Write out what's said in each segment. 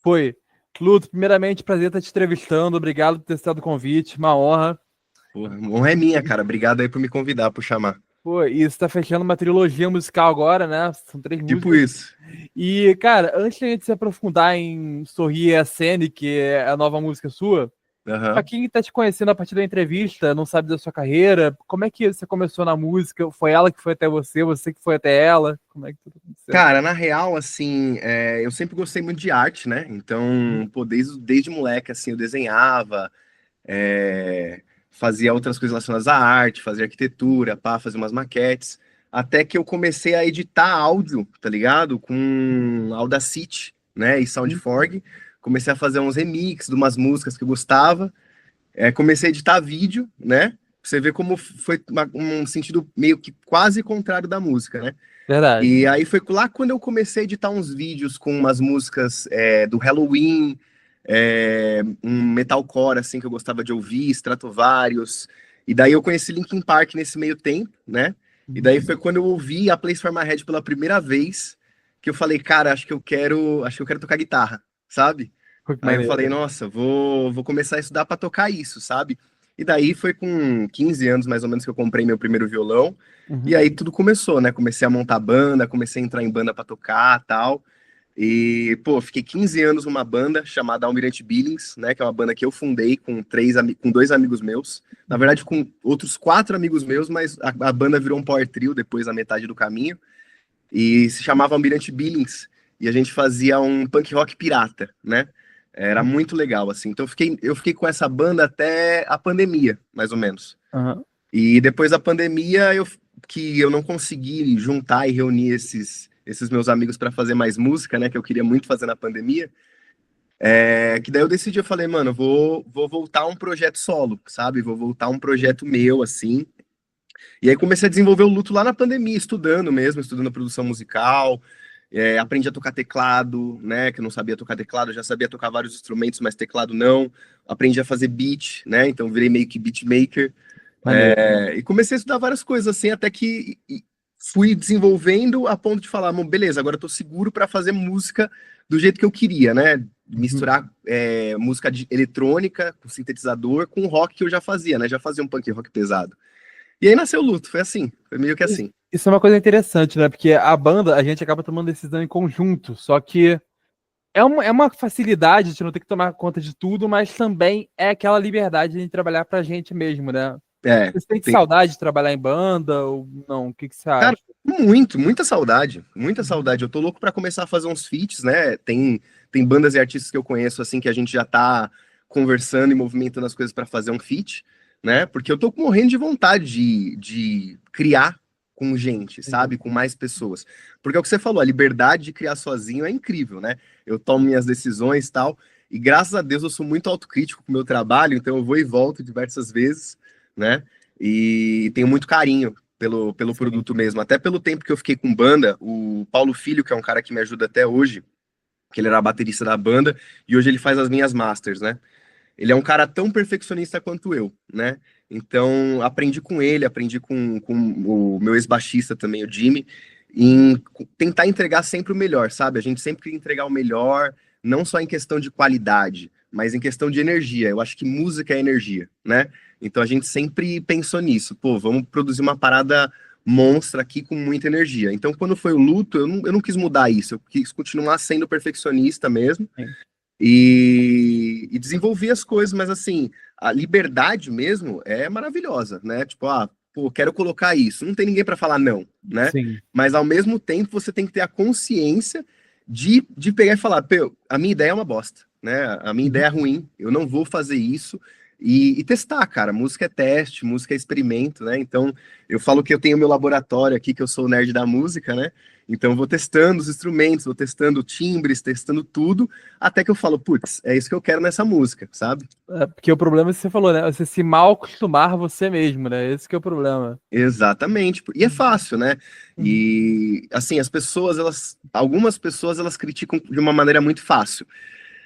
Foi. Luto, primeiramente, prazer estar te entrevistando. Obrigado por ter aceitado o convite. Uma honra. Porra, honra é minha, cara. Obrigado aí por me convidar, por chamar. Pô, e você tá fechando uma trilogia musical agora, né? São 3 Tipo músicas. isso. E, cara, antes de a gente se aprofundar em Sorrir é a Cena, que é a nova música sua, pra Aham. quem tá te conhecendo a partir da entrevista, não sabe da sua carreira, como é que você começou na música? Foi ela que foi até você, você que foi até ela? Como é que tudo aconteceu? Cara, na real, assim, eu sempre gostei muito de arte, né? Então, pô, desde moleque, assim, eu desenhava, fazia outras coisas relacionadas à arte, fazia arquitetura, pá, fazia umas maquetes, até que eu comecei a editar áudio, tá ligado? Com Audacity, né, e SoundForge. Comecei a fazer uns remixes de umas músicas que eu gostava. Comecei a editar vídeo, né? Pra você ver como foi um sentido meio que quase contrário da música, né? Verdade. E aí foi lá quando eu comecei a editar uns vídeos com umas músicas do Halloween, um metalcore assim que eu gostava de ouvir, Stratovarius. E daí eu conheci Linkin Park nesse meio tempo, né? E daí foi quando eu ouvi a Place for My Head pela primeira vez que eu falei, cara, acho que eu quero tocar guitarra, sabe? Pô, que Aí eu falei, maneiro. nossa, vou começar a estudar para tocar isso, sabe? E daí foi com 15 anos mais ou menos que eu comprei meu primeiro violão. E Uhum. aí tudo começou, né? Comecei a montar banda, comecei a entrar em banda para tocar, tal. E, pô, fiquei 15 anos numa banda chamada Almirante Billings, né? Que é uma banda que eu fundei com 2 amigos meus. Na verdade, com outros 4 amigos meus, mas a banda virou um power trio depois da metade do caminho. E se chamava Almirante Billings. E a gente fazia um punk rock pirata, né? Era muito legal, assim. Então eu fiquei com essa banda até a pandemia, mais ou menos. Uhum. E depois da pandemia, que eu não consegui juntar e reunir esses meus amigos para fazer mais música, né? Que eu queria muito fazer na pandemia. Que daí eu decidi, eu falei, mano, vou voltar a um projeto solo, sabe? Vou voltar a um projeto meu, assim. E aí comecei a desenvolver o luto lá na pandemia, estudando mesmo, estudando produção musical. Aprendi a tocar teclado, né? Que eu não sabia tocar teclado, eu já sabia tocar vários instrumentos, mas teclado não. Aprendi a fazer beat, né? Então virei meio que beat maker. Maneiro. E comecei a estudar várias coisas assim, até que fui desenvolvendo a ponto de falar, "Bom, beleza, agora eu tô seguro para fazer música do jeito que eu queria, né? Uhum. Misturar música eletrônica com sintetizador com rock que eu já fazia, né? Já fazia um punk rock pesado. E aí nasceu o Luto, foi assim, foi meio que assim. Isso é uma coisa interessante, né? Porque a banda, a gente acaba tomando decisão em conjunto, só que é uma facilidade de não ter que tomar conta de tudo, mas também é aquela liberdade de trabalhar pra gente mesmo, né? É, Você sente tem, saudade de trabalhar em banda ou não? O que que você cara, acha? muita saudade, muita saudade. Eu tô louco para começar a fazer uns feats, né? Tem bandas e artistas que eu conheço assim que a gente já tá conversando e movimentando as coisas para fazer um feat, né? Porque eu tô morrendo de vontade de criar com gente, Entendi. sabe? Com mais pessoas. Porque é o que você falou, a liberdade de criar sozinho é incrível, né? Eu tomo minhas decisões e tal, e graças a Deus eu sou muito autocrítico com o meu trabalho, então eu vou e volto diversas vezes, né? E tenho muito carinho pelo Sim. produto mesmo. Até pelo tempo que eu fiquei com banda, o Paulo Filho, que é um cara que me ajuda até hoje, que ele era baterista da banda, e hoje ele faz as minhas masters, né? Ele é um cara tão perfeccionista quanto eu, né? Então, aprendi com ele, aprendi com o meu ex-baixista também, o Jimmy, em tentar entregar sempre o melhor, sabe? A gente sempre quer entregar o melhor, não só em questão de qualidade, mas em questão de energia. Eu acho que música é energia, né? Então a gente sempre pensou nisso. Pô, vamos produzir uma parada monstra aqui com muita energia. Então, quando foi o luto, eu não quis mudar isso, eu quis continuar sendo perfeccionista mesmo Sim. e desenvolver as coisas, mas assim, a liberdade mesmo é maravilhosa, né? Tipo, pô, quero colocar isso. Não tem ninguém para falar não, né? Sim. Mas ao mesmo tempo você tem que ter a consciência de pegar e falar, pô, a minha ideia é uma bosta, né? A minha Uhum. ideia é ruim, eu não vou fazer isso. E testar, cara. Música é teste, música é experimento, né? Então, eu falo que eu tenho meu laboratório aqui, que eu sou o nerd da música, né? Então, eu vou testando os instrumentos, vou testando timbres, testando tudo, até que eu falo, putz, é isso que eu quero nessa música, sabe? Porque o problema é que você falou, né? Você se mal acostumar você mesmo, né? Esse que é o problema. Exatamente. E é fácil, né? Uhum. E assim, algumas pessoas elas criticam de uma maneira muito fácil.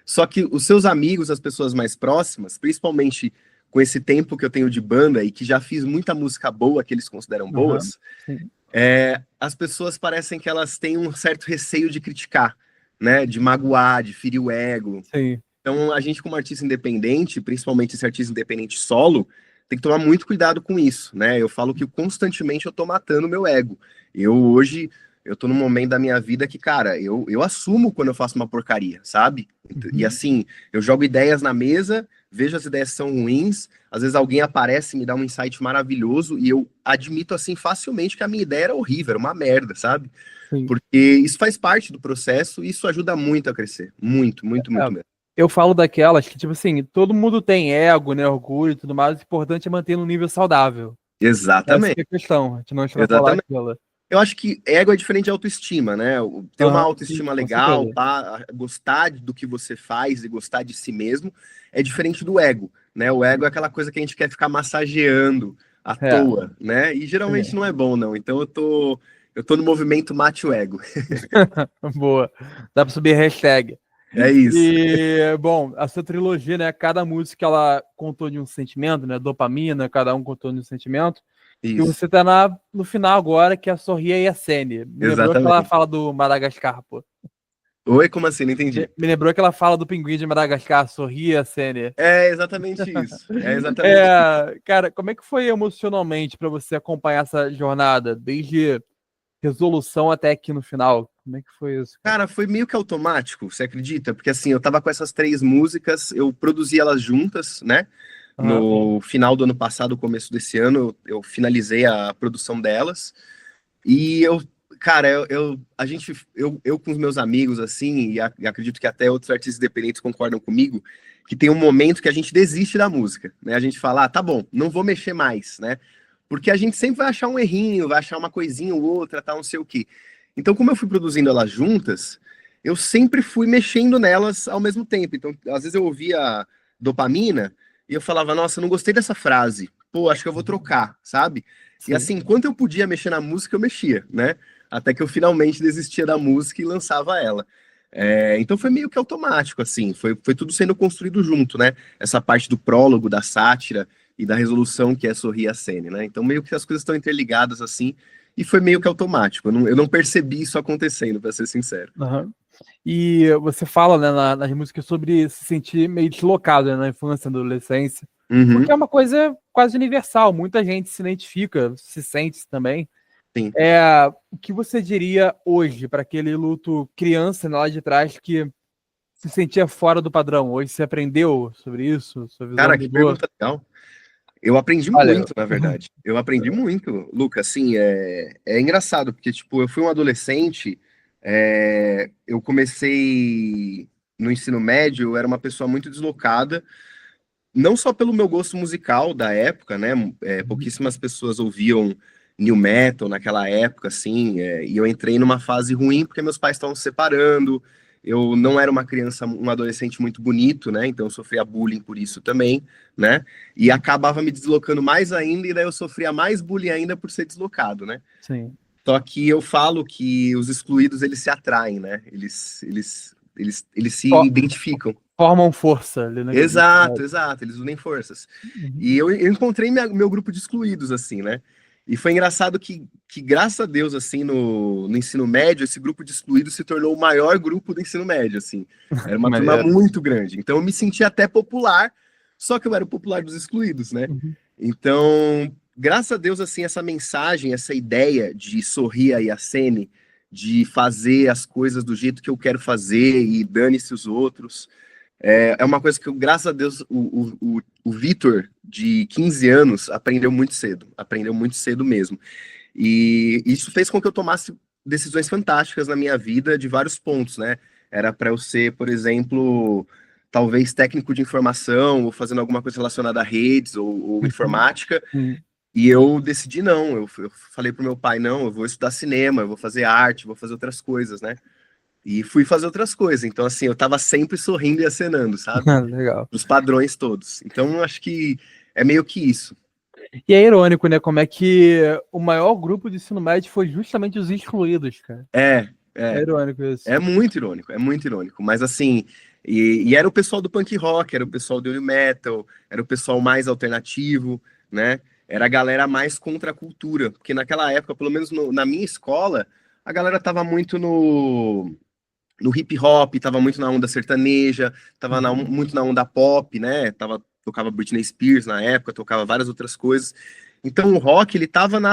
Só que os seus amigos, as pessoas mais próximas, principalmente com esse tempo que eu tenho de banda e que já fiz muita música boa que eles consideram Aham. boas, Sim. as pessoas parecem que elas têm um certo receio de criticar, né? De magoar, de ferir o ego. Sim. Então, a gente, como artista independente, principalmente esse artista independente solo, tem que tomar muito cuidado com isso, né? Eu falo que constantemente eu tô matando o meu ego. Hoje, eu tô num momento da minha vida que, cara, eu assumo quando eu faço uma porcaria, sabe? E Uhum. assim, eu jogo ideias na mesa, vejo as ideias são ruins, às vezes alguém aparece e me dá um insight maravilhoso, e eu admito, assim, facilmente que a minha ideia era horrível, era uma merda, sabe? Sim. Porque isso faz parte do processo e isso ajuda muito a crescer. Muito, muito, É, muito mesmo. eu falo daquelas que, tipo assim, todo mundo tem ego, né, orgulho e tudo mais, o importante é manter no nível saudável. Essa que Exatamente, é a questão, a gente não extrapolar exatamente. aquilo. Eu acho que ego é diferente de autoestima, né? Ter uma Aham, sim, autoestima com legal, certeza. pá, gostar do que você faz e gostar de si mesmo é diferente do ego, né? O ego é aquela coisa que a gente quer ficar massageando à É, toa, né? E geralmente sim. não é bom, não. Então eu tô no movimento mate o ego. Boa. Dá pra subir hashtag. É isso. E, bom, a sua trilogia, né? Cada música ela contou de um sentimento, né? Dopamina, cada um contou de um sentimento. E Isso. você tá no final agora, que é a Sorria e a Sene. Me lembrou aquela Exatamente. fala do Madagascar, pô. Oi, como assim? Não Me entendi. me lembrou aquela fala do pinguim de Madagascar, Sorria, Sene. É exatamente isso. É exatamente isso. É, cara, como é que foi emocionalmente pra você acompanhar essa jornada, desde resolução até aqui no final? Como é que foi isso, cara? Cara, foi meio que automático, você acredita? Porque assim, eu tava com essas três músicas, eu produzi elas juntas, né? Aham, No final do ano passado, começo desse ano, eu finalizei a produção delas. E cara, eu com os meus amigos, assim, e acredito que até outros artistas independentes concordam comigo, que tem um momento que a gente desiste da música, né? A gente fala, ah, tá bom, não vou mexer mais, né? Porque a gente sempre vai achar um errinho, vai achar uma coisinha ou outra, tal, não sei o quê. Então, como eu fui produzindo elas juntas, eu sempre fui mexendo nelas ao mesmo tempo. Então, às vezes eu ouvia Dopamina e eu falava, nossa, não gostei dessa frase. Pô, acho que eu vou trocar, sabe? E sim. assim, enquanto eu podia mexer na música, eu mexia, né? Até que eu finalmente desistia da música e lançava ela. Então foi meio que automático, assim, foi tudo sendo construído junto, né? Essa parte do prólogo, da sátira e da resolução que é Sorrir a Cena, né? Então meio que as coisas estão interligadas, assim, e foi meio que automático. Eu não percebi isso acontecendo, para ser sincero. Aham. E você fala, né, nas músicas sobre se sentir meio deslocado, né, na infância, na adolescência, porque é Uhum, uma coisa quase universal, muita gente se identifica, se sente também. sim. O que você diria hoje para aquele luto criança, né, lá de trás que se sentia fora do padrão? Hoje você aprendeu sobre isso? Sua visão Cara, que mudou? pergunta legal. Eu aprendi Olha, muito, na verdade. Eu aprendi muito, Lucas. Assim, é engraçado, porque, tipo, eu fui um adolescente, eu comecei no ensino médio, eu era uma pessoa muito deslocada, não só pelo meu gosto musical da época, né? Pouquíssimas pessoas ouviam new metal naquela época, assim, e eu entrei numa fase ruim porque meus pais estavam se separando. Eu não era uma criança, um adolescente muito bonito, né? Então eu sofria bullying por isso também, né? E acabava me deslocando mais ainda, e daí eu sofria mais bullying ainda por ser deslocado, né? sim. Só que eu falo que os excluídos eles se atraem, né? Eles se Fo- identificam. Formam força ali naquele. Exato, exato, eles unem forças. Uhum. E eu encontrei meu grupo de excluídos, assim, né? E foi engraçado que graças a Deus, assim, no ensino médio, esse grupo de excluídos se tornou o maior grupo do ensino médio, assim. Era uma turma Maneiro. muito grande. Então eu me sentia até popular, só que eu era o popular dos excluídos, né? Uhum. Então, graças a Deus, assim, essa mensagem, essa ideia de sorrir a Yasene, de fazer as coisas do jeito que eu quero fazer e dane-se os outros, é uma coisa que, graças a Deus, o Vitor, de 15 anos, aprendeu muito cedo mesmo. E isso fez com que eu tomasse decisões fantásticas na minha vida de vários pontos, né? Era para eu ser, por exemplo, talvez técnico de informação, ou fazendo alguma coisa relacionada a redes ou Uhum. informática, Sim. e eu decidi não. Eu falei pro meu pai, não, eu vou estudar cinema, eu vou fazer arte, vou fazer outras coisas, né? E fui fazer outras coisas. Então, assim, eu tava sempre sorrindo e acenando, sabe? Legal. Os padrões todos. Então, eu acho que é meio que isso. E é irônico, né? Como é que o maior grupo de ensino médio foi justamente os excluídos, cara. É, É é. irônico isso. É muito irônico, é muito irônico. Mas, assim, e era o pessoal do punk rock, era o pessoal do new metal, era o pessoal mais alternativo, né? Era a galera mais contra a cultura. Porque naquela época, pelo menos na minha escola, a galera tava muito no hip hop, tava muito na onda sertaneja, tava muito na onda pop, né? Tocava Britney Spears na época, tocava várias outras coisas. Então o rock, ele tava na